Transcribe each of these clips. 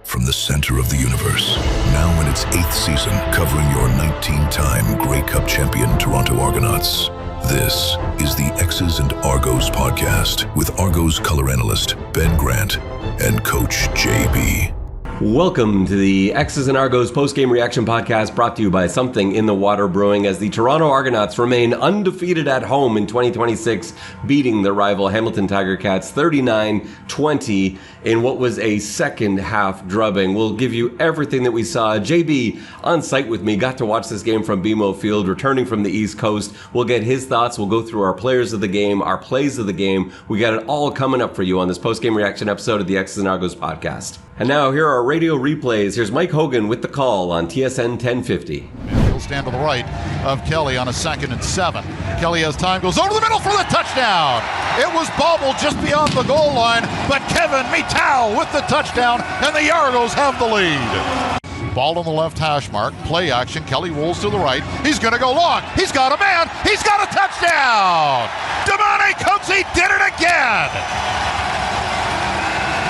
from the center of the universe. Now in its 8th season, covering your 19-time Grey Cup champion Toronto Argonauts. This is the X's and Argos podcast with Argos color analyst Ben Grant and Coach JB. Welcome to the X's and Argos Postgame Reaction Podcast, brought to you by Something in the Water Brewing, as the Toronto Argonauts remain undefeated at home in 2026, beating their rival Hamilton Tiger Cats 39-20 in what was a second half drubbing. We'll give you everything that we saw. JB on site with me, got to watch this game from BMO Field, returning from the East Coast. We'll get his thoughts. We'll go through our players of the game, our plays of the game. We got it all coming up for you on this postgame reaction episode of the X's and Argos podcast. And now, here are our radio replays. Here's Mike Hogan with the call on TSN 1050. He'll stand to the right of Kelly on a 2nd and 7. Kelly has time, goes over the middle for the touchdown. It was bobbled just beyond the goal line, but Kevin Mittal with the touchdown, and the Argos have the lead. Ball on the left hash mark, play action. Kelly rolls to the right. He's going to go long. He's got a man. He's got a touchdown. Damani Coatsy did it again.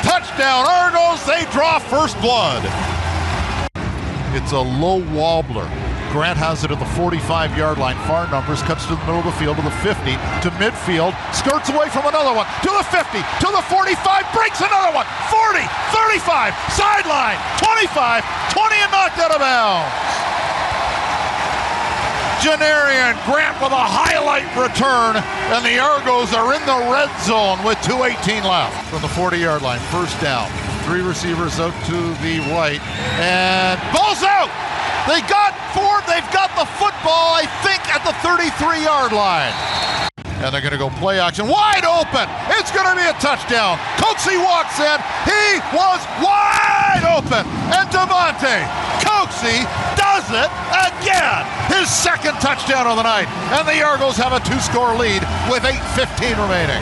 Touchdown Argos, they draw first blood. It's a low wobbler. Grant has it at the 45-yard line. Far numbers, cuts to the middle of the field to the 50, to midfield, skirts away from another one, to the 50, to the 45, breaks another one, 40, 35, sideline, 25, 20 and knocked out of bounds. Janarian Grant with a highlight return, and the Argos are in the red zone with 2:18 left. From the 40-yard line, first down. 3 receivers out to the right, and ball's out! They got Ford, they've got the football, I think, at the 33-yard line. And they're going to go play action, wide open! It's going to be a touchdown! Coatsy walks in, he was wide open! And Devontae Coatsy does it again! His second touchdown of the night, and the Argos have a 2-score lead with 8:15 remaining.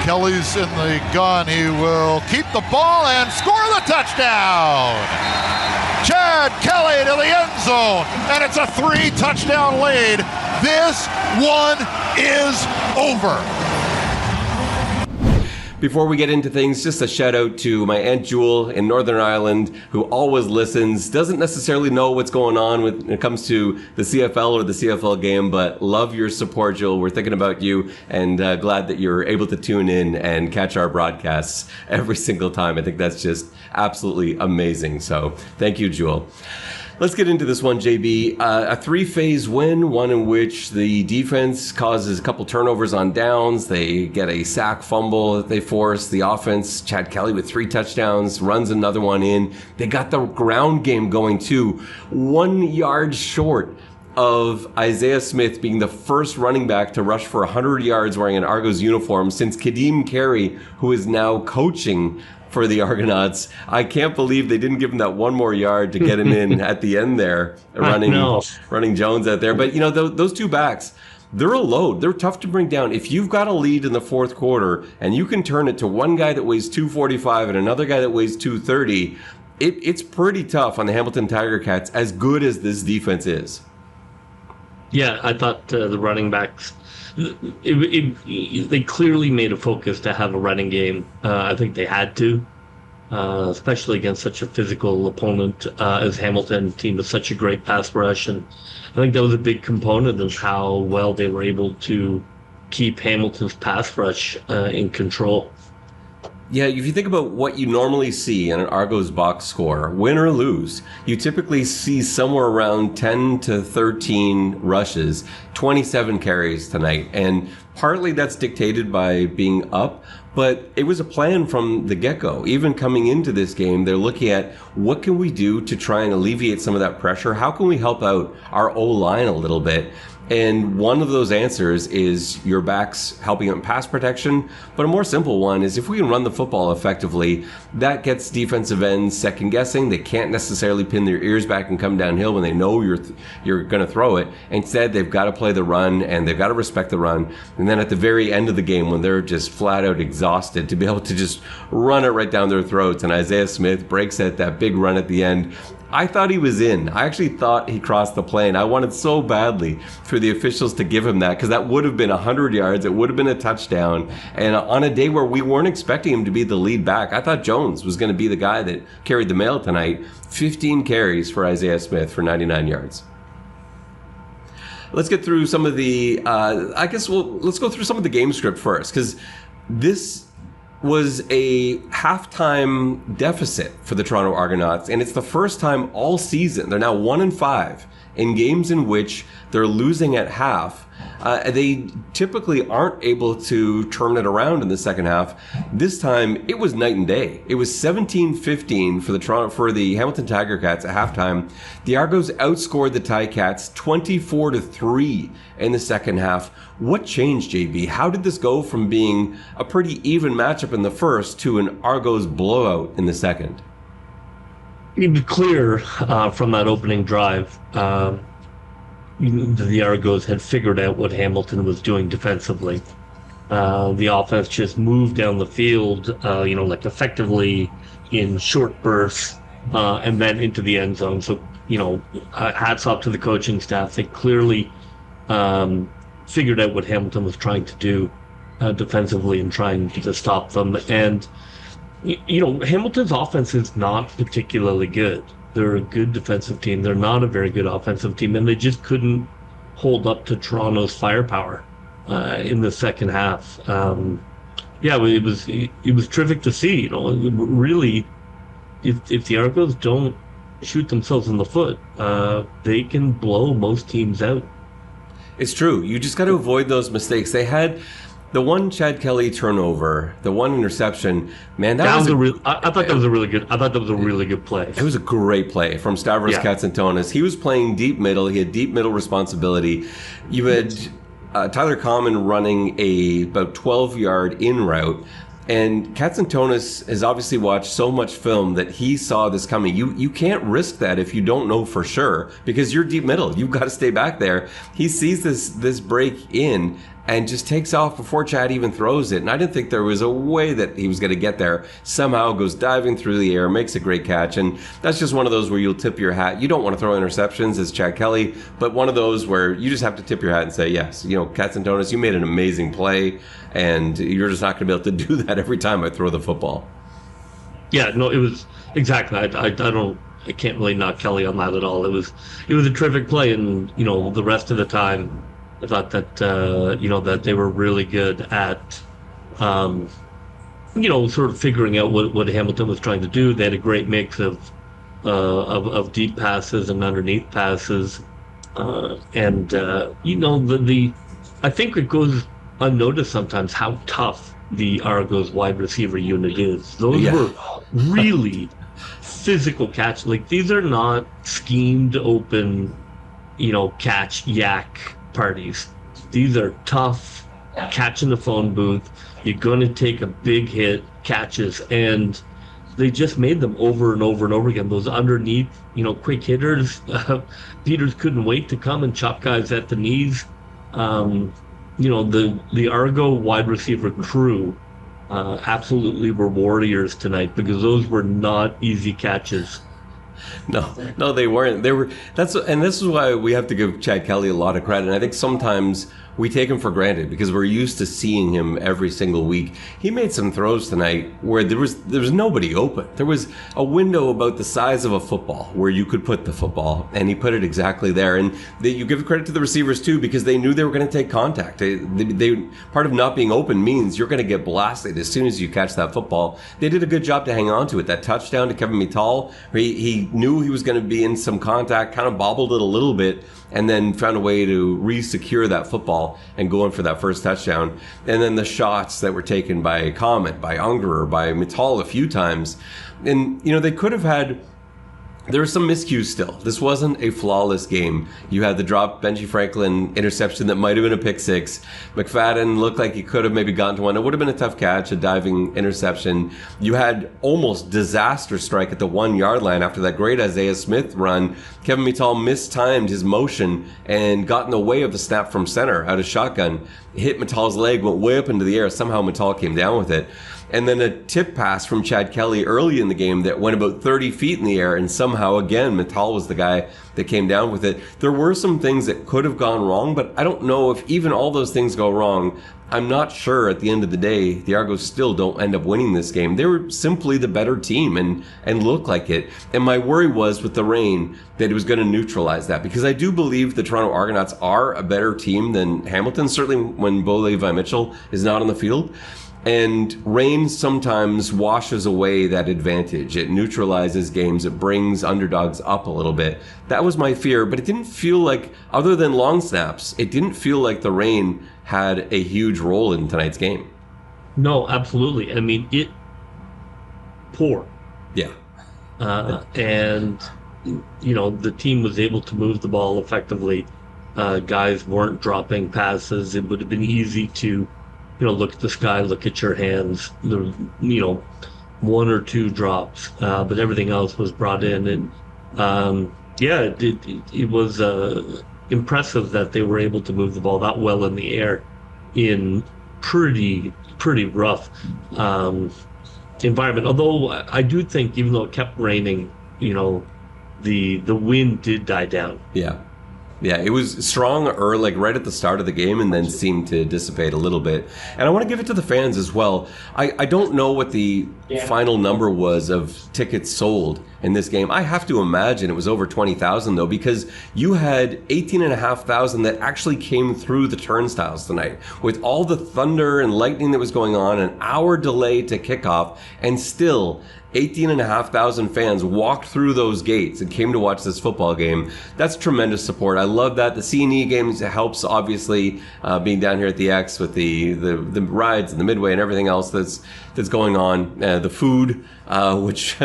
Kelly's in the gun, he will keep the ball and score the touchdown! Chad Kelly to the end zone, and it's a 3-touchdown lead. This one is over. Before we get into things, just a shout out to my Aunt Jewel in Northern Ireland, who always listens, doesn't necessarily know what's going on when it comes to the CFL or the CFL game, but love your support, Jewel. We're thinking about you, and glad that you're able to tune in and catch our broadcasts every single time. I think that's just absolutely amazing. So thank you, Jewel. Let's get into this one, JB. A 3-phase win, one in which the defense causes a couple turnovers on downs. They get a sack fumble that they force. The offense, Chad Kelly with 3 touchdowns, runs another one in. They got the ground game going too. 1 yard short of Isaiah Smith being the first running back to rush for 100 yards wearing an Argos uniform since Kadeem Carey, who is now coaching for the Argonauts. I can't believe they didn't give him that one more yard to get him in at the end there, running Jones out there. But, you know, those two backs, they're a load. They're tough to bring down. If you've got a lead in the fourth quarter and you can turn it to one guy that weighs 245 and another guy that weighs 230, it's pretty tough on the Hamilton Tiger Cats, as good as this defense is. Yeah, I thought the running backs, they clearly made a focus to have a running game. I think they had to, especially against such a physical opponent as Hamilton, team with such a great pass rush. And I think that was a big component of how well they were able to keep Hamilton's pass rush in control. Yeah, if you think about what you normally see in an Argos box score, win or lose, you typically see somewhere around 10 to 13 rushes, 27 carries tonight. And partly that's dictated by being up, but it was a plan from the get-go. Even coming into this game, they're looking at what can we do to try and alleviate some of that pressure? How can we help out our O-line a little bit? And one of those answers is your backs helping out in pass protection. But a more simple one is if we can run the football effectively, that gets defensive ends second guessing. They can't necessarily pin their ears back and come downhill when they know you're going to throw it. Instead, they've got to play the run and they've got to respect the run. And then at the very end of the game, when they're just flat out exhausted, to be able to just run it right down their throats. And Isaiah Smith breaks at that big run at the end. I thought he was in. I actually thought he crossed the plane. I wanted so badly for the officials to give him that, because that would have been 100 yards. It would have been a touchdown. And on a day where we weren't expecting him to be the lead back, I thought Jones was going to be the guy that carried the mail tonight. 15 carries for Isaiah Smith for 99 yards. Let's get through some of the, let's go through some of the game script first, because this was a halftime deficit for the Toronto Argonauts, and it's the first time all season. They're now 1-5 in games in which they're losing at half. They typically aren't able to turn it around in the second half. This time, it was night and day. It was 17-15 for the Hamilton Tiger Cats at halftime. The Argos outscored the Ticats 24-3 in the second half. What changed, JB? How did this go from being a pretty even matchup in the first to an Argos blowout in the second? It was clear from that opening drive. The Argos had figured out what Hamilton was doing defensively. The offense just moved down the field, effectively in short bursts, and then into the end zone. So, hats off to the coaching staff. They clearly figured out what Hamilton was trying to do defensively and trying to stop them. And, Hamilton's offense is not particularly good. They're a good defensive team. They're not a very good offensive team, and they just couldn't hold up to Toronto's firepower in the second half. It was terrific to see. Really, if the Argos don't shoot themselves in the foot, they can blow most teams out. It's true. You just got to avoid those mistakes. They had the one Chad Kelly turnover, the one interception. Man, I thought that was a really good play. It was a great play from Stavros Katsantonis. He was playing deep middle. He had deep middle responsibility. You had Tyler Common running about 12-yard in route. And Katsantonis has obviously watched so much film that he saw this coming. You can't risk that if you don't know for sure, because you're deep middle. You've got to stay back there. He sees this break in and just takes off before Chad even throws it. And I didn't think there was a way that he was going to get there. Somehow goes diving through the air, makes a great catch. And that's just one of those where you'll tip your hat. You don't want to throw interceptions as Chad Kelly, but one of those where you just have to tip your hat and say, yes, Katsantonis, you made an amazing play, and you're just not going to be able to do that every time I throw the football. Yeah, no, it was exactly. I can't really knock Kelly on that at all. It was a terrific play, and the rest of the time, I thought that that they were really good at sort of figuring out what Hamilton was trying to do. They had a great mix of deep passes and underneath passes, I think it goes unnoticed sometimes how tough the Argos wide receiver unit is. Those were really physical catch. Like, these are not schemed open, catch yak parties. These are tough catch in the phone booth. You're going to take a big hit catches, and they just made them over and over and over again. Those underneath, quick hitters. Peters couldn't wait to come and chop guys at the knees. The Argo wide receiver crew absolutely were warriors tonight, because those were not easy catches. No, they weren't. This is why we have to give Chad Kelly a lot of credit. And I think sometimes we take him for granted because we're used to seeing him every single week. He made some throws tonight where there was nobody open. There was a window about the size of a football where you could put the football, and he put it exactly there. And you give credit to the receivers too, because they knew they were going to take contact. They part of not being open means you're going to get blasted as soon as you catch that football. They did a good job to hang on to it. That touchdown to Kevin Mittal, where he knew he was going to be in some contact, kind of bobbled it a little bit, and then found a way to re-secure that football and go in for that first touchdown. And then the shots that were taken by Comet, by Unger, by Mittal a few times. And, they could have had... There were some miscues still. This wasn't a flawless game. You had the drop Benji Franklin interception that might have been a pick six. McFadden looked like he could have maybe gotten to one. It would have been a tough catch, a diving interception. You had almost disaster strike at the 1 yard line after that great Isaiah Smith run. Kevin Mittal mistimed his motion and got in the way of the snap from center out of shotgun. Hit Mittal's leg, went way up into the air. Somehow Mittal came down with it. and then a tip pass from Chad Kelly early in the game that went about 30 feet in the air, and somehow, again, Mittal was the guy that came down with it. There were some things that could have gone wrong, but I don't know if even all those things go wrong. I'm not sure at the end of the day the Argos still don't end up winning this game. They were simply the better team and look like it. And my worry was with the rain that it was going to neutralize that, because I do believe the Toronto Argonauts are a better team than Hamilton, certainly when Bo Levi Mitchell is not on the field. And rain sometimes washes away that advantage. It neutralizes games. It brings underdogs up a little bit. That was my fear, but it didn't feel like, other than long snaps, it didn't feel like the rain had a huge role in tonight's game. No, absolutely. I mean, it poured. Yeah. And, the team was able to move the ball effectively. Guys weren't dropping passes. It would have been easy to look at the sky, look at your hands, one or two drops, but everything else was brought in. And it was impressive that they were able to move the ball that well in the air in pretty rough environment. Although I do think, even though it kept raining, the wind did die down. Yeah, it was strong like right at the start of the game, and then seemed to dissipate a little bit. And I want to give it to the fans as well. I don't know what the final number was of tickets sold in this game. I have to imagine it was over 20,000 though, because you had 18,500 that actually came through the turnstiles tonight. With all the thunder and lightning that was going on, an hour delay to kickoff, and still 18,500 fans walked through those gates and came to watch this football game. That's tremendous support. I love that. The C&E games helps, obviously, being down here at the X with the rides and the midway and everything else that's going on. The food, which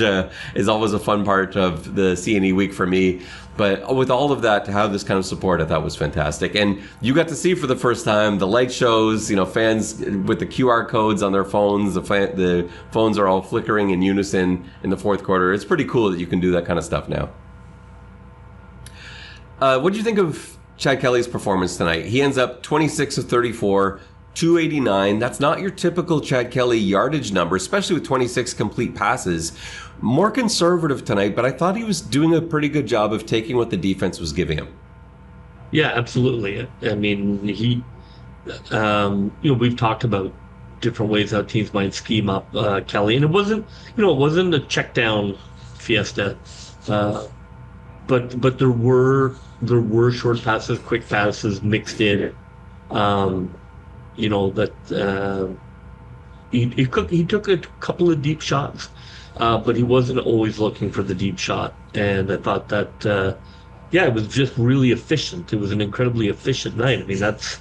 is always a fun part of the C&E week for me. But with all of that, to have this kind of support, I thought was fantastic. And you got to see for the first time the light shows, fans with the QR codes on their phones. The phones are all flickering in unison in the fourth quarter. It's pretty cool that you can do that kind of stuff now. What did you think of Chad Kelly's performance tonight? He ends up 26 of 34, 289. That's not your typical Chad Kelly yardage number, especially with 26 complete passes. More conservative tonight, but I thought he was doing a pretty good job of taking what the defense was giving him. Yeah, absolutely. I mean, he, we've talked about different ways how teams might scheme up Kelly, and it wasn't a check down fiesta, but there were short passes, quick passes mixed in. He took a couple of deep shots, but he wasn't always looking for the deep shot. And I thought that, it was just really efficient. It was an incredibly efficient night. I mean, that's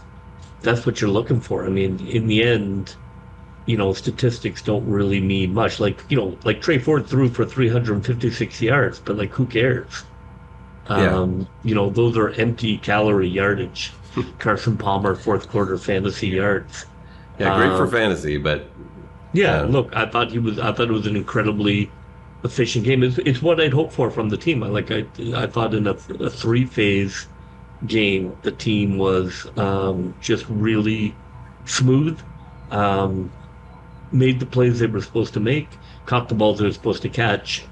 what you're looking for. I mean, in the end, statistics don't really mean much. Like Trey Ford threw for 356 yards, but who cares? Those are empty calorie yardage. Carson Palmer, fourth quarter fantasy yards. Yeah, great for fantasy, but look, I thought it was an incredibly efficient game. It's what I'd hoped for from the team. I thought in a three-phase game, the team was just really smooth, made the plays they were supposed to make, caught the balls they were supposed to catch,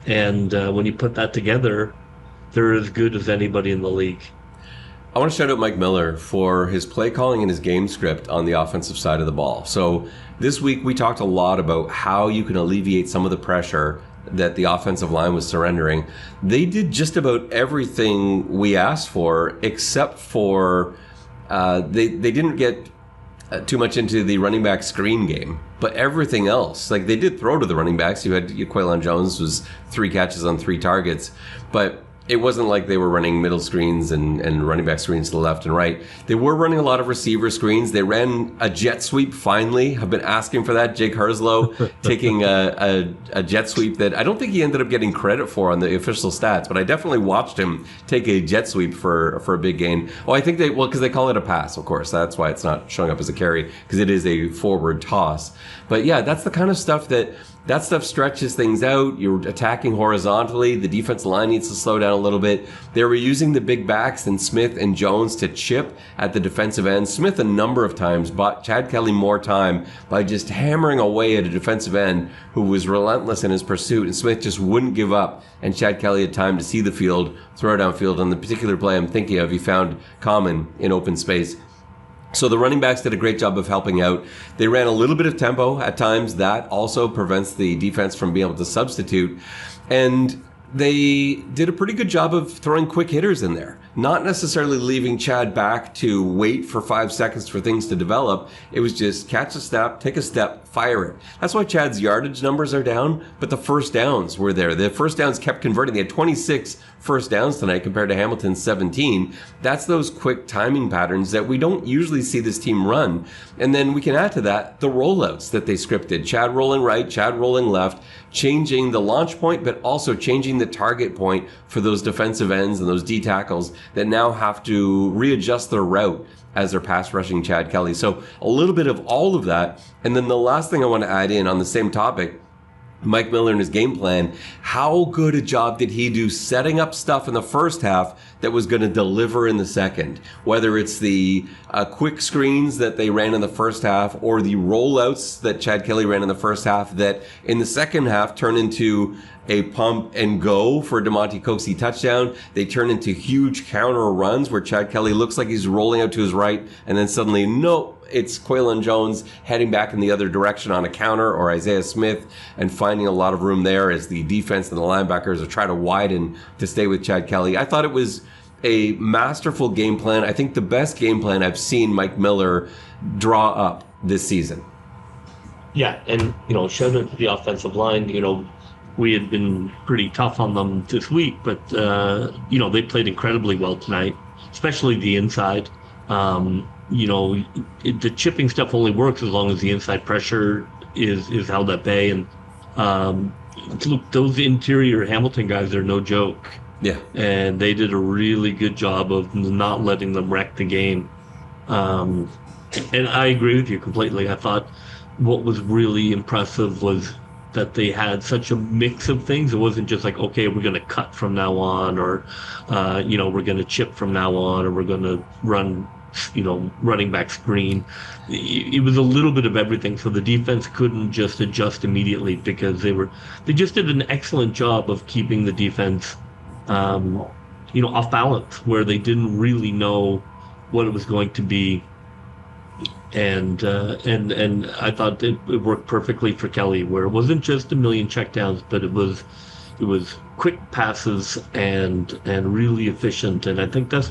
and when you put that together, they're as good as anybody in the league. I want to shout out Mike Miller for his play calling and his game script on the offensive side of the ball. So this week we talked a lot about how you can alleviate some of the pressure that the offensive line was surrendering. They did just about everything we asked for, except for they didn't get too much into the running back screen game. But everything else, they did throw to the running backs. You had Quaylon Jones was 3 catches on 3 targets, but it wasn't like they were running middle screens and running back screens to the left and right. They were running a lot of receiver screens. They ran a jet sweep finally. I've been asking for that. Jake Herslow taking a jet sweep that I don't think he ended up getting credit for on the official stats, but I definitely watched him take a jet sweep for a big gain. Oh, I think because they call it a pass, of course. That's why it's not showing up as a carry, because it is a forward toss. But yeah, that's the kind of stuff that that stuff stretches things out. You're attacking horizontally. The defensive line needs to slow down a little bit. They were using the big backs and Smith and Jones to chip at the defensive end. Smith a number of times bought Chad Kelly more time by just hammering away at a defensive end who was relentless in his pursuit, and Smith just wouldn't give up, and Chad Kelly had time to see the field, throw downfield. On the particular play I'm thinking of, he found Common in open space. So the running backs did a great job of helping out. They ran a little bit of tempo at times. That also prevents the defense from being able to substitute. And they did a pretty good job of throwing quick hitters in there. Not necessarily leaving Chad back to wait for 5 seconds for things to develop. It was just catch a snap, take a step, fire it. That's why Chad's yardage numbers are down, but the first downs were there. The first downs kept converting. They had 26 first downs tonight compared to Hamilton's 17. That's those quick timing patterns that we don't usually see this team run. And then we can add to that the rollouts that they scripted. Chad rolling right, Chad rolling left, changing the launch point, but also changing the target point for those defensive ends and those D tackles that now have to readjust their route as they're pass rushing Chad Kelly. So a little bit of all of that. And then the last thing I want to add in on the same topic, Mike Miller and his game plan, how good a job did he do setting up stuff in the first half that was going to deliver in the second? Whether it's the quick screens that they ran in the first half or the rollouts that Chad Kelly ran in the first half that in the second half turn into a pump and go for a DeMonte Coxey touchdown. They turn into huge counter runs where Chad Kelly looks like he's rolling out to his right, and then suddenly, no, it's Quaylon Jones heading back in the other direction on a counter, or Isaiah Smith, and finding a lot of room there as the defense and the linebackers are trying to widen to stay with Chad Kelly. I thought it was a masterful game plan. I think the best game plan I've seen Mike Miller draw up this season. Yeah, and, shout out to the offensive line. We had been pretty tough on them this week, but, they played incredibly well tonight, especially the inside. The chipping stuff only works as long as the inside pressure is held at bay. And look, those interior Hamilton guys are no joke. Yeah. And they did a really good job of not letting them wreck the game. And I agree with you completely. I thought what was really impressive was that they had such a mix of things. It wasn't just like, okay, we're going to cut from now on, or, we're going to chip from now on, or we're going to run, running back screen. It was a little bit of everything. So the defense couldn't just adjust immediately because they just did an excellent job of keeping the defense, off balance, where they didn't really know what it was going to be. And I thought it worked perfectly for Kelly, where it wasn't just a million checkdowns, but it was quick passes and really efficient. And I think that's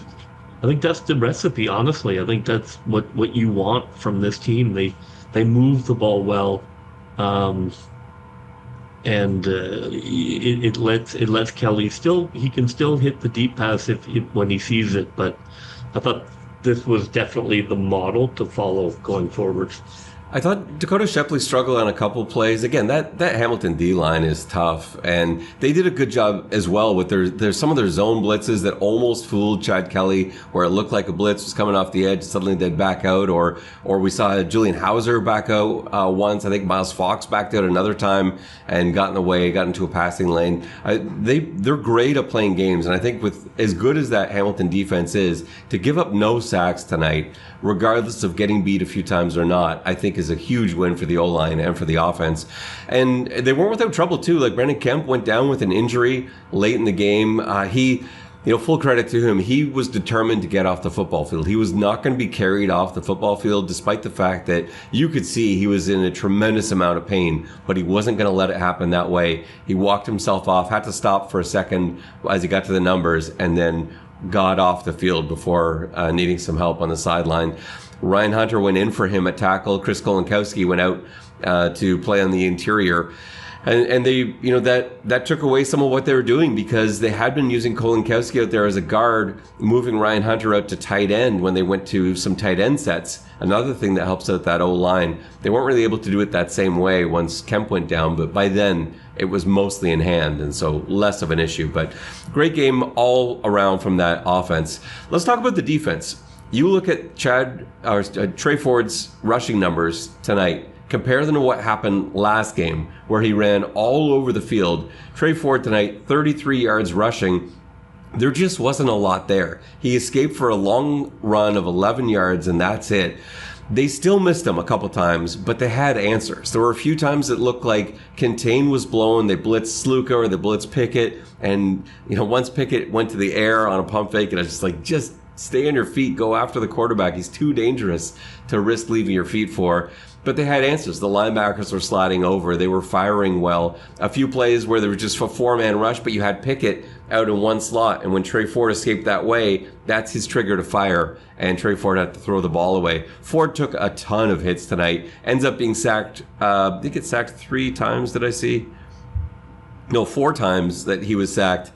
the recipe. Honestly, I think that's what you want from this team. They move the ball well, and it lets Kelly he can still hit the deep pass when he sees it. But I thought this was definitely the model to follow going forward. I thought Dakota Shepley struggled on a couple plays. Again, that Hamilton D-line is tough, and they did a good job as well with there's some of their zone blitzes that almost fooled Chad Kelly, where it looked like a blitz was coming off the edge, suddenly they'd back out, or we saw Julian Hauser back out once. I think Miles Fox backed out another time and got in the way, got into a passing lane. They're great at playing games, and I think with as good as that Hamilton defense is, to give up no sacks tonight, regardless of getting beat a few times or not, I think is a huge win for the O-line and for the offense. And they weren't without trouble too. Like Brandon Kemp went down with an injury late in the game. He, full credit to him, he was determined to get off the football field. He was not going to be carried off the football field, despite the fact that you could see he was in a tremendous amount of pain, but he wasn't going to let it happen that way. He walked himself off, had to stop for a second as he got to the numbers, and then got off the field before needing some help on the sideline. Ryan Hunter went in for him at tackle. Chris Kolinkowski went out to play on the interior. And they, that took away some of what they were doing, because they had been using Kolinkowski out there as a guard, moving Ryan Hunter out to tight end when they went to some tight end sets. Another thing that helps out that O-line. They weren't really able to do it that same way once Kemp went down, but by then it was mostly in hand, and so less of an issue. But great game all around from that offense. Let's talk about the defense. You look at Trey Ford's rushing numbers tonight. compare them to what happened last game, where he ran all over the field. Trey Ford tonight, 33 yards rushing. There just wasn't a lot there. He escaped for a long run of 11 yards, and that's it. They still missed him a couple times, but they had answers. There were a few times it looked like contain was blown. They blitzed Sluka or they blitzed Pickett. And, once Pickett went to the air on a pump fake, and I was just like, just stay on your feet, go after the quarterback. He's too dangerous to risk leaving your feet for. But they had answers. The linebackers were sliding over. They were firing well. A few plays where there was just a four-man rush, but you had Pickett out in one slot. And when Trey Ford escaped that way, that's his trigger to fire. And Trey Ford had to throw the ball away. Ford took a ton of hits tonight. Ends up being sacked. Did he get sacked 3 times, did I see? No, 4 times that he was sacked.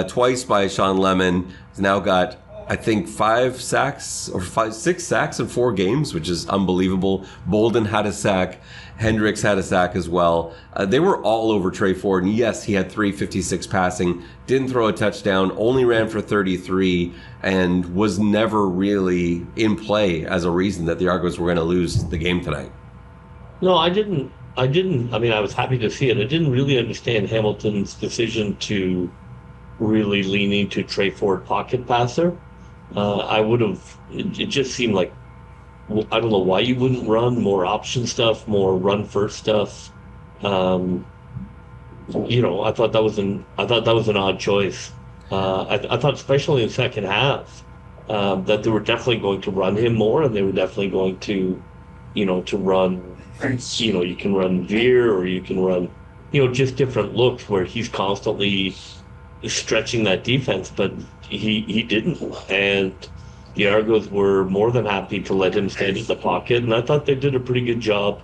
Twice by Sean Lemon. He's now got, I think, 6 sacks in 4 games, which is unbelievable. Bolden had a sack. Hendricks had a sack as well. They were all over Trey Ford. And yes, he had 356 passing, didn't throw a touchdown, only ran for 33, and was never really in play as a reason that the Argos were going to lose the game tonight. No, I didn't. I mean, I was happy to see it. I didn't really understand Hamilton's decision to really lean into Trey Ford pocket passer. I would have, it just seemed like, I don't know why you wouldn't run more option stuff, more run first stuff. I thought that was an odd choice. I thought especially in the second half, that they were definitely going to run him more, and they were definitely going to, to run, you can run veer, or you can run, just different looks where he's constantly stretching that defense, but he didn't, and the Argos were more than happy to let him stand in the pocket, and I thought they did a pretty good job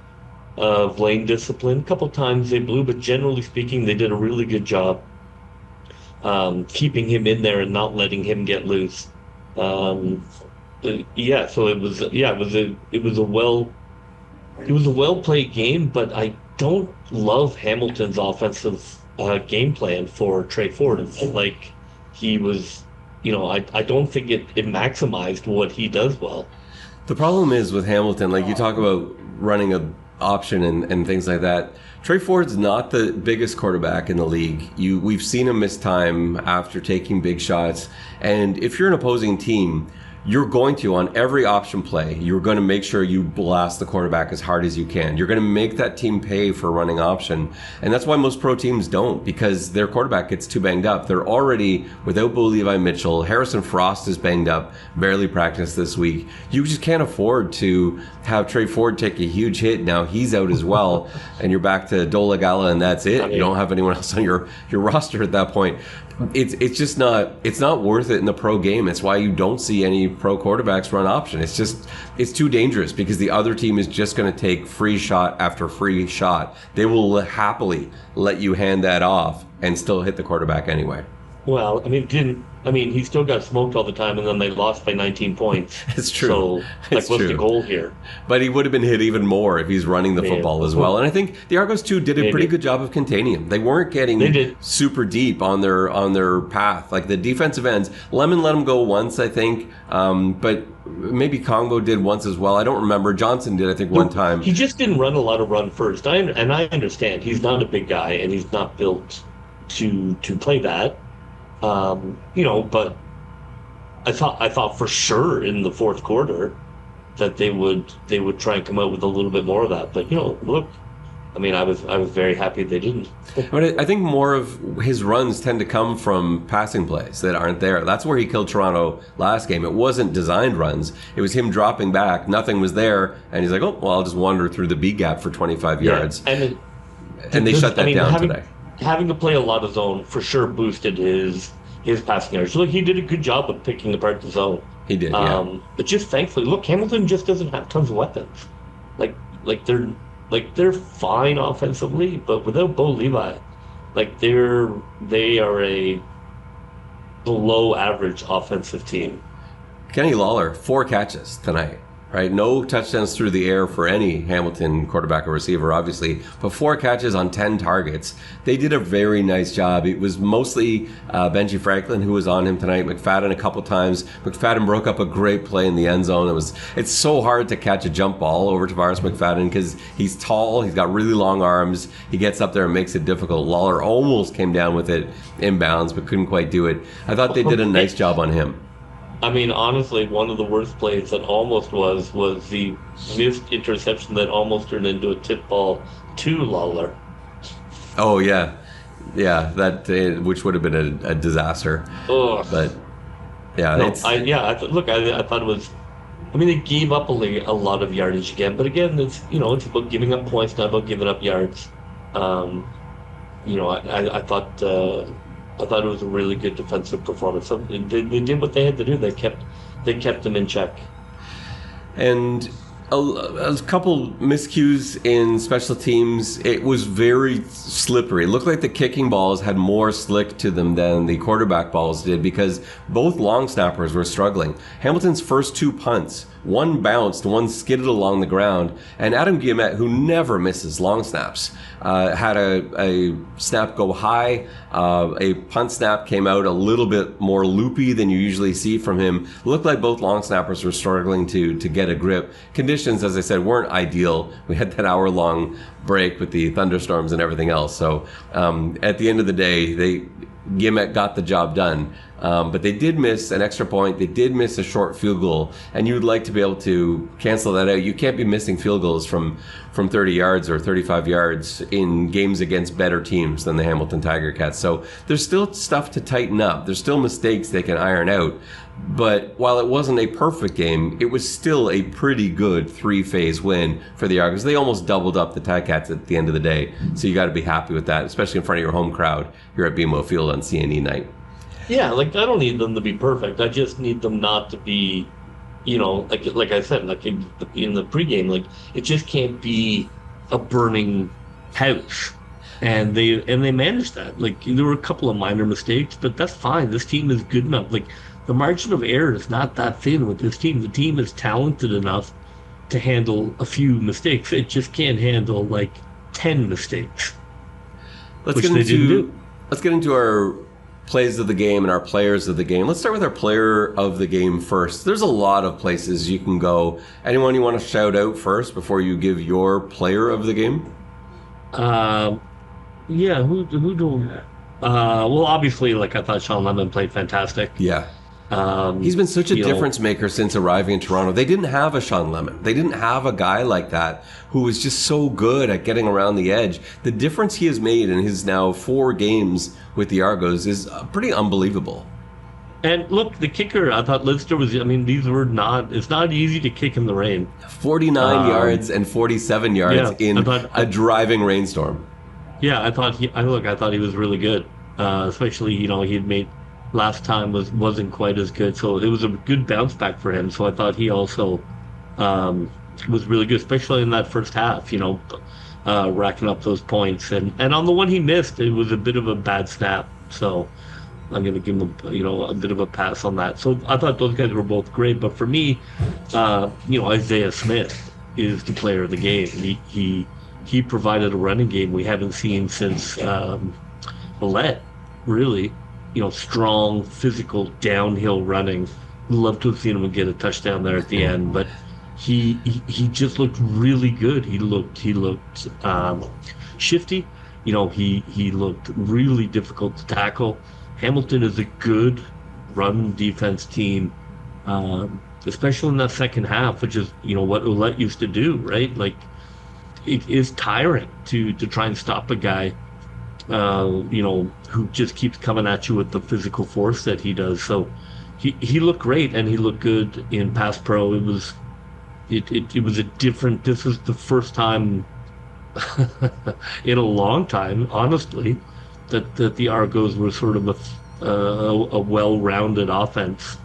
of lane discipline. A couple times they blew, but generally speaking, they did a really good job keeping him in there and not letting him get loose. So it was a well played game, but I don't love Hamilton's offensive game plan for Trey Ford. It's like he was, I don't think it maximized what he does well. The problem is with Hamilton, like you talk about running a option and things like that. Trey Ford's not the biggest quarterback in the league. We've seen him miss time after taking big shots. And if you're an opposing team, you're going to, on every option play, you're going to make sure you blast the quarterback as hard as you can. You're going to make that team pay for running option. And that's why most pro teams don't, because their quarterback gets too banged up. They're already without Bo Levi Mitchell. Harrison Frost is banged up, barely practiced this week. You just can't afford to have Trey Ford take a huge hit. Now he's out as well, and you're back to Dola Gala, and that's it. You don't have anyone else on your roster at that point. It's just not, it's not worth it in the pro game. It's why you don't see any pro quarterbacks run option. It's too dangerous, because the other team is just going to take free shot after free shot. They will happily let you hand that off and still hit the quarterback anyway. Well, he still got smoked all the time, and then they lost by 19 points. It's true. So, what's the goal here? But he would have been hit even more if he's running the football as well. And I think the Argos, too, did a pretty good job of containing him. They weren't getting super deep on their path. Like the defensive ends, Lemon let him go once, I think, but maybe Congo did once as well. I don't remember. Johnson did, I think, one time. He just didn't run a lot of run first. I understand. He's not a big guy, and he's not built to play that. But I thought for sure in the fourth quarter that they would try and come out with a little bit more of that. But look, I was very happy they didn't. But I think more of his runs tend to come from passing plays that aren't there. That's where he killed Toronto last game. It wasn't designed runs. It was him dropping back. Nothing was there, and he's like, oh, well, I'll just wander through the B gap for 25 yards. And they shut that down today. Having to play a lot of zone for sure boosted his passing yards. So he did a good job of picking apart the zone. He did, yeah. But just thankfully, look, Hamilton just doesn't have tons of weapons. They're fine offensively, but without Bo Levi, they are a below average offensive team. Kenny Lawler, 4 catches tonight. right? No touchdowns through the air for any Hamilton quarterback or receiver, obviously, but 4 catches on 10 targets. They did a very nice job. It was mostly Benji Franklin who was on him tonight. McFadden a couple times. McFadden broke up a great play in the end zone. It's so hard to catch a jump ball over Tavares McFadden because he's tall, he's got really long arms. He gets up there and makes it difficult. Lawler almost came down with it inbounds, but couldn't quite do it. I thought they did a nice job on him. I mean, honestly, one of the worst plays that almost was the missed interception that almost turned into a tip ball to Lawler. Oh, yeah. Yeah, that which would have been a disaster. Ugh. But, yeah. No, I thought it was... I mean, they gave up a lot of yardage again, but again, it's about giving up points, not about giving up yards. I thought it was a really good defensive performance. They did what they had to do. They kept them in check. And a couple miscues in special teams. It was very slippery. It looked like the kicking balls had more slick to them than the quarterback balls did because both long snappers were struggling. Hamilton's first 2 punts, one bounced, one skidded along the ground, and Adam Guillemette, who never misses long snaps, had a snap go high. A punt snap came out a little bit more loopy than you usually see from him. It looked like both long snappers were struggling to get a grip. Conditions, as I said, weren't ideal. We had that hour-long break with the thunderstorms and everything else. So at the end of the day, Guillemette got the job done. But they did miss an extra point. They did miss a short field goal, and you would like to be able to cancel that out. You can't be missing field goals from 30 yards or 35 yards in games against better teams than the Hamilton Tiger Cats. So there's still stuff to tighten up. There's still mistakes they can iron out. But while it wasn't a perfect game, it was still a pretty good 3-phase win for the Argos. They almost doubled up the Ticats at the end of the day. So you got to be happy with that, especially in front of your home crowd here at BMO Field on CNE night. Yeah, I don't need them to be perfect. I just need them not to be, like I said, like in the pregame, it just can't be a burning house. And they managed that. There were a couple of minor mistakes, but that's fine. This team is good enough. The margin of error is not that thin with this team. The team is talented enough to handle a few mistakes. It just can't handle 10 mistakes. Let's get into our plays of the game and our players of the game. Let's start with our player of the game first. There's a lot of places you can go. Anyone you want to shout out first before you give your player of the game? Yeah, who do? Well, obviously, I thought Sean Lemon played fantastic. Yeah. He's been such a difference maker since arriving in Toronto. They didn't have a Sean Lemon. They didn't have a guy like that who was just so good at getting around the edge. The difference he has made in his now 4 games with the Argos is pretty unbelievable. And look, the kicker, I thought Lidster was, it's not easy to kick in the rain. 49 yards and 47 yards in a driving rainstorm. Yeah, I thought he was really good. Especially, he'd made last time wasn't quite as good, so it was a good bounce back for him. So I thought he also was really good, especially in that first half. Racking up those points, and on the one he missed, it was a bit of a bad snap. So I'm going to give him a bit of a pass on that. So I thought those guys were both great, but for me, Isaiah Smith is the player of the game. He provided a running game we haven't seen since Millette, really. Strong, physical, downhill running. Love to have seen him get a touchdown there at the end, but he just looked really good. He looked shifty. He looked really difficult to tackle. Hamilton is a good run defense team, especially in that second half, which is what Ouellette used to do, right? It is tiring to try and stop a guy who just keeps coming at you with the physical force that he does. So he looked great, and he looked good in pass pro. It was a different. This is the first time in a long time, honestly, that the Argos were sort of a well-rounded offense.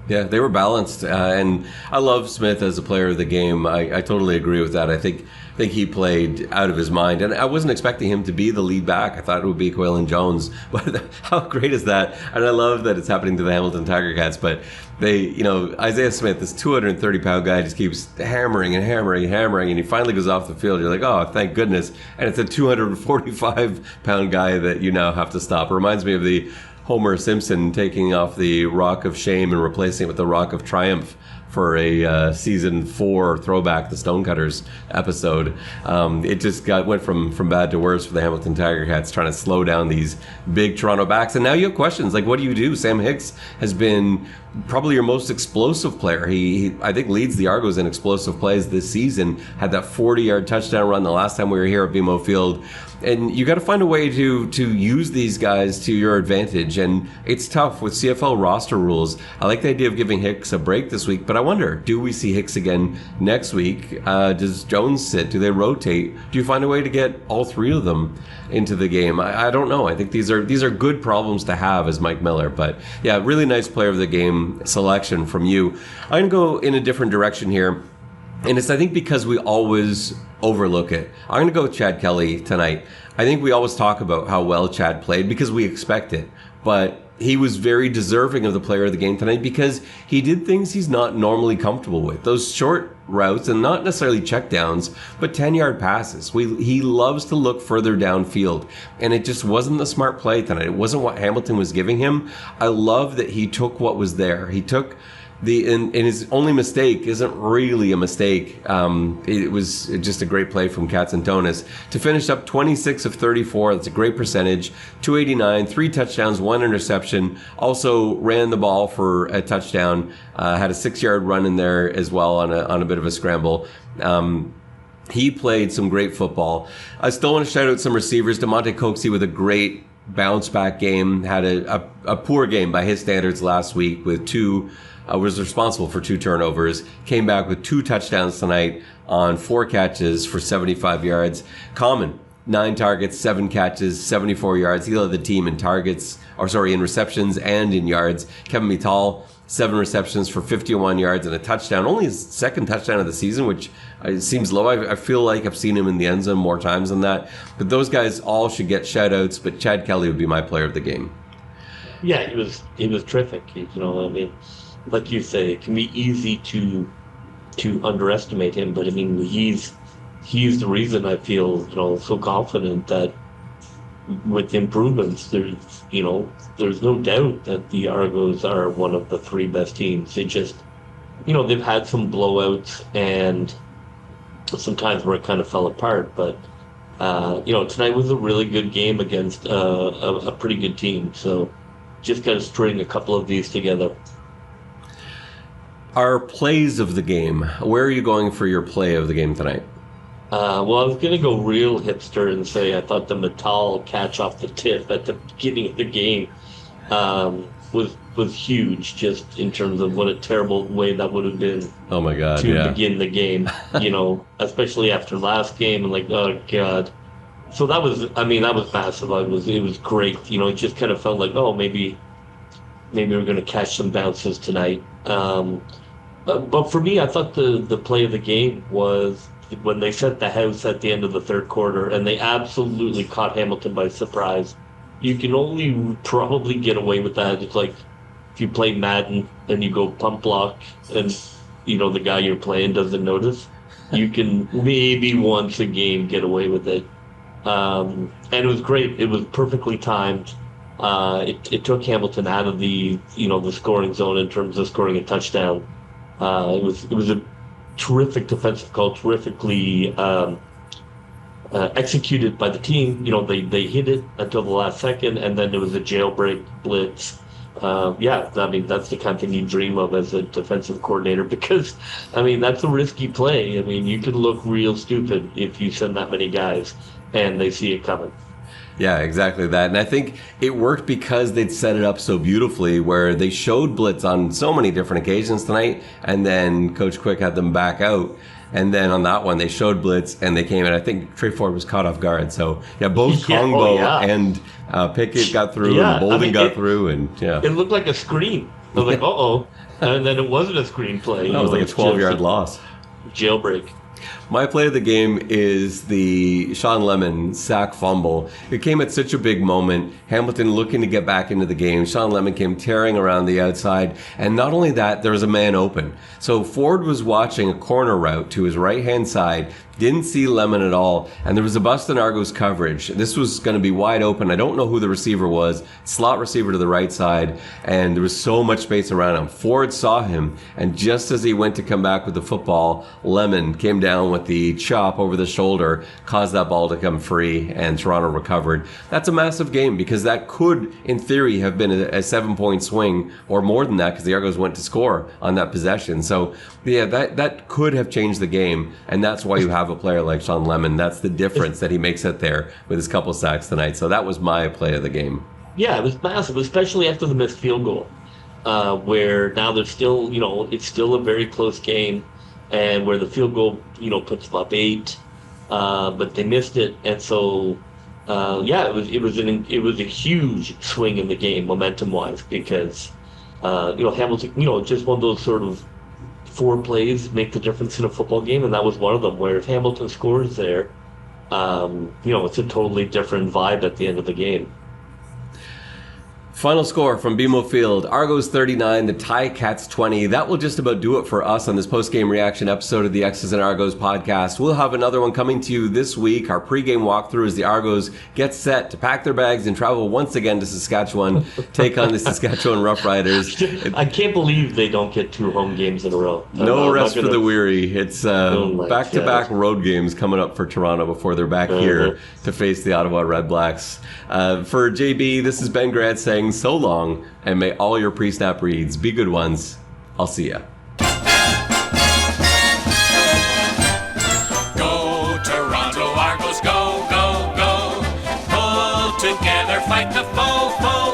Yeah, they were balanced, and I love Smith as a player of the game. I totally agree with that. I think he played out of his mind, and I wasn't expecting him to be the lead back. I thought it would be Quaylen Jones, but how great is that? And I love that it's happening to the Hamilton Tiger Cats. But Isaiah Smith, this 230-pound guy, just keeps hammering and hammering and hammering, and he finally goes off the field. You're like, oh, thank goodness! And it's a 245-pound guy that you now have to stop. It reminds me of the Homer Simpson taking off the Rock of Shame and replacing it with the Rock of Triumph for a season 4 throwback, the Stonecutters episode. It just went from bad to worse for the Hamilton Tiger Cats, trying to slow down these big Toronto backs. And now you have questions like, what do you do? Sam Hicks has been probably your most explosive player. He I think leads the Argos in explosive plays this season. Had that 40-yard touchdown run the last time we were here at BMO Field. And you got to find a way to use these guys to your advantage. And it's tough with CFL roster rules. I like the idea of giving Hicks a break this week, but I wonder, do we see Hicks again next week? Does Jones sit? Do they rotate? Do you find a way to get all three of them into the game? I don't know. I think these are good problems to have as Mike Miller. But yeah, really nice player of the game selection from you. I'm going to go in a different direction here. And it's, I think, because we always overlook it. I'm going to go with Chad Kelly tonight. I think we always talk about how well Chad played because we expect it. But he was very deserving of the player of the game tonight because he did things he's not normally comfortable with. Those short routes, and not necessarily checkdowns, but 10-yard passes. He loves to look further downfield. And it just wasn't the smart play tonight. It wasn't what Hamilton was giving him. I love that he took what was there. He took and his only mistake isn't really a mistake. It was just a great play from Katsantonis to finish up 26 of 34. That's a great percentage. 289, 3 touchdowns, 1 interception. Also ran the ball for a touchdown. Had a 6-yard run in there as well on a bit of a scramble. He played some great football. I still want to shout out some receivers. DeMonte Coxey with a great bounce back game. Had a poor game by his standards last week with was responsible for 2 turnovers, came back with 2 touchdowns tonight on 4 catches for 75 yards. Common, 9 targets, 7 catches, 74 yards. He led the team in in receptions and in yards. Kevin Mittal, 7 receptions for 51 yards and a touchdown. Only his 2nd touchdown of the season, which seems low. I feel like I've seen him in the end zone more times than that. But those guys all should get shout-outs, but Chad Kelly would be my player of the game. Yeah, he was terrific. Like you say, it can be easy to underestimate him, but I mean, he's the reason I feel so confident that with improvements, there's no doubt that the Argos are one of the 3 best teams. They just they've had some blowouts and sometimes where it kind of fell apart, but tonight was a really good game against a pretty good team. So just got to string a couple of these together. Our plays of the game. Where are you going for your play of the game tonight? Well, I was going to go real hipster and say I thought the Mittal catch off the tip at the beginning of the game was huge, just in terms of what a terrible way that would have been. Oh my God! To begin the game, especially after last game, and oh God. So that was massive. It was great. It just kind of felt like, oh, maybe we're going to catch some bounces tonight. But for me, I thought the play of the game was when they set the house at the end of the 3rd quarter, and they absolutely caught Hamilton by surprise. You can only probably get away with that. It's like if you play Madden and you go pump block and the guy you're playing doesn't notice. You can maybe once a game get away with it. And it was great. It was perfectly timed. It took Hamilton out of the scoring zone in terms of scoring a touchdown. It was a terrific defensive call, terrifically executed by the team. They hit it until the last second, and then there was a jailbreak blitz. That's the kind of thing you dream of as a defensive coordinator, because that's a risky play. You could look real stupid if you send that many guys and they see it coming. Yeah, exactly that. And I think it worked because they'd set it up so beautifully, where they showed blitz on so many different occasions tonight, and then Coach Quick had them back out. And then on that one, they showed blitz, and they came in. I think Trey Ford was caught off guard. So, both Kongbo and Pickett got through, and Bolden got through. And it looked like a screen. I was like, uh-oh. And then it wasn't a screenplay. That was like a 12-yard loss. Jailbreak. My play of the game is the Sean Lemon sack fumble. It came at such a big moment. Hamilton looking to get back into the game. Sean Lemon came tearing around the outside. And not only that, there was a man open. So Ford was watching a corner route to his right-hand side, didn't see Lemon at all, and there was a bust in Argos coverage. This was going to be wide open. I don't know who the receiver was. Slot receiver to the right side, and there was so much space around him. Ford saw him, and just as he went to come back with the football, Lemon came down with the chop over the shoulder, caused that ball to come free, and Toronto recovered. That's a massive game because that could, in theory, have been a 7-point swing, or more than that because the Argos went to score on that possession. So, yeah, that could have changed the game, and that's why you have a player like Sean Lemon. That's the difference that he makes it there with his couple sacks tonight. So that was my play of the game. Yeah, it was massive, especially after the missed field goal, where now there's still, it's still a very close game, and where the field goal, puts them up 8, but they missed it, and so it was a huge swing in the game momentum wise because Hamilton, just one of those sort of 4 plays make the difference in a football game, and that was one of them. Where if Hamilton scores there, it's a totally different vibe at the end of the game. Final score from BMO Field, Argos 39, the Ticats 20. That will just about do it for us on this post-game reaction episode of the X's and Argos podcast. We'll have another one coming to you this week. Our pre-game walkthrough as the Argos get set to pack their bags and travel once again to Saskatchewan, take on the Saskatchewan Roughriders. I can't believe they don't get 2 home games in a row. No rest for the weary. It's back-to-back road games coming up for Toronto before they're back here to face the Ottawa Red Blacks. For JB, this is Ben Grant saying so long, and may all your pre-snap reads be good ones. I'll see ya. Go Toronto Argos, go, go, go. Pull together, fight the foe.